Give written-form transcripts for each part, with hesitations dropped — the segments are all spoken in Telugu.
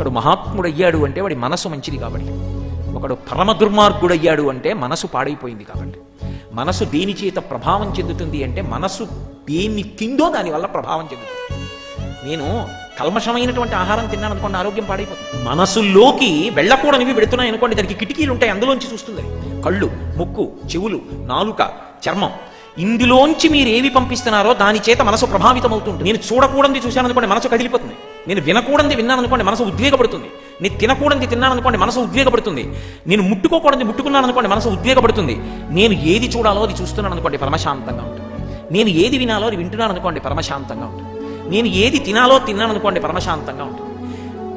ఒకడు మహాత్ముడయ్యాడు అంటే వాడి మనసు మంచిది కాబట్టి, ఒకడు పరమ దుర్మార్గుడయ్యాడు అంటే మనసు పాడైపోయింది కాబట్టి. మనసు దేని చేత ప్రభావం చెందుతుంది అంటే మనసు దేన్ని తిందో దానివల్ల ప్రభావం చెందుతుంది. నేను కల్మషమైనటువంటి ఆహారం తిన్నాను అనుకోండి, ఆరోగ్యం పాడైపోతుంది. మనసులోకి వెళ్ళకూడనివి వెళుతున్నాయి అనుకోండి, దానికి కిటికీలు ఉంటాయి, అందులోంచి చూస్తుంది. కళ్ళు, ముక్కు, చెవులు, నాలుక, చర్మం, ఇందులోంచి మీరు ఏవి పంపిస్తున్నారో దాని చేత మనసు ప్రభావితం అవుతుంది. నేను చూడకూడనిది చూశాను అనుకోండి, మనసు కదిలిపోతుంది. నేను వినకూడనిది విన్నాను అనుకోండి, మనసు ఉద్వేగపడుతుంది. నేను తినకూడనిది తిన్నాను అనుకోండి, మనసు ఉద్వేగపడుతుంది. నేను ముట్టుకోకూడనిది ముట్టుకున్నాను అనుకోండి, మనసు ఉద్వేగపడుతుంది. నేను ఏది చూడాలో అది చూస్తున్నాను అనుకోండి, పరమశాంతంగా ఉంటుంది. నేను ఏది వినాలో అది వింటున్నాను అనుకోండి, పరమశాంతంగా ఉంటుంది. నేను ఏది తినాలో తిన్నాను అనుకోండి, పరమశాంతంగా ఉంటుంది.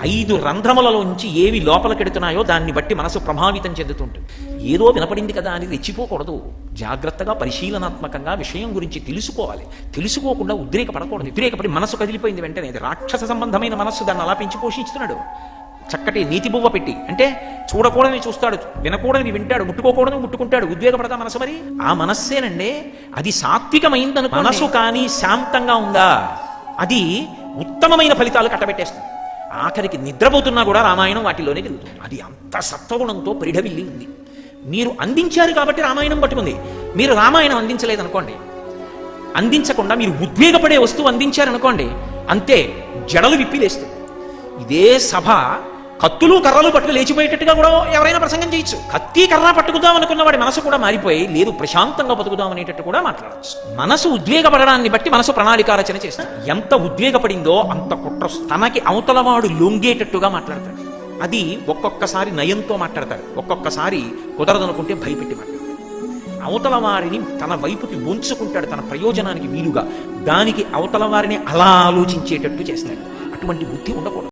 5 రంధ్రములలోంచి ఏవి లోపలికెడుతున్నాయో దాన్ని బట్టి మనసు ప్రభావితం చెందుతుంటుంది. ఏదో వినపడింది కదా అని రెచ్చిపోకూడదు. జాగ్రత్తగా పరిశీలనాత్మకంగా విషయం గురించి తెలుసుకోవాలి. తెలుసుకోకుండా ఉద్రేకపడకూడదు. ఉద్రేకపడి మనసు కదిలిపోయింది వెంటనే అది రాక్షస సంబంధమైన మనస్సు, దాన్ని అలా పెంచి పోషిస్తున్నాడు. చక్కటి నీతి బువ్వ పెట్టి, అంటే చూడకూడని చూస్తాడు, వినకూడని వింటాడు, ముట్టుకోకూడని ముట్టుకుంటాడు. ఉద్వేగపడతా మనసు, మరి ఆ మనస్సేనండి అది సాత్వికమైందను. మనసు కానీ శాంతంగా ఉందా, అది ఉత్తమమైన ఫలితాలు కట్టబెట్టేస్తుంది. ఆఖరికి నిద్రపోతున్నా కూడా రామాయణం వాటిలోనే తిరుగుతుంది. అది అంత సత్వగుణంతో పరిఢవిల్లి ఉంది. మీరు అందించారు కాబట్టి రామాయణం పట్టుకుంది. మీరు రామాయణం అందించలేదనుకోండి, అందించకుండా మీరు ఉద్వేగపడే వస్తువు అందించారనుకోండి, అంతే, జడలు విప్పిలేస్తుంది. ఇదే సభ కత్తులు కర్రలు పట్టుకు లేచిపోయేటట్టుగా కూడా ఎవరైనా ప్రసంగం చేయొచ్చు. కత్తి కర్ర పట్టుకుదాం అనుకున్న వాడి మనసు కూడా మారిపోయి, లేదు ప్రశాంతంగా బతుకుదాం అనేటట్టు కూడా మాట్లాడచ్చు. మనసు ఉద్వేగపడడాన్ని బట్టి మనసు ప్రణాళిక రచన చేస్తుంది. ఎంత ఉద్వేగపడిందో అంత కుట్ర. తనకి అవతలవాడు లొంగేటట్టుగా మాట్లాడతాడు. అది ఒక్కొక్కసారి నయంతో మాట్లాడతాడు, ఒక్కొక్కసారి కుదరదనుకుంటే భయపెట్టి మాట్లాడతాడు. అవతల వారిని తన వైపుకి ఉంచుకుంటాడు, తన ప్రయోజనానికి వీలుగా. దానికి అవతల వారిని అలా ఆలోచించేటట్టు చేస్తాడు. అటువంటి బుద్ధి ఉండకూడదు.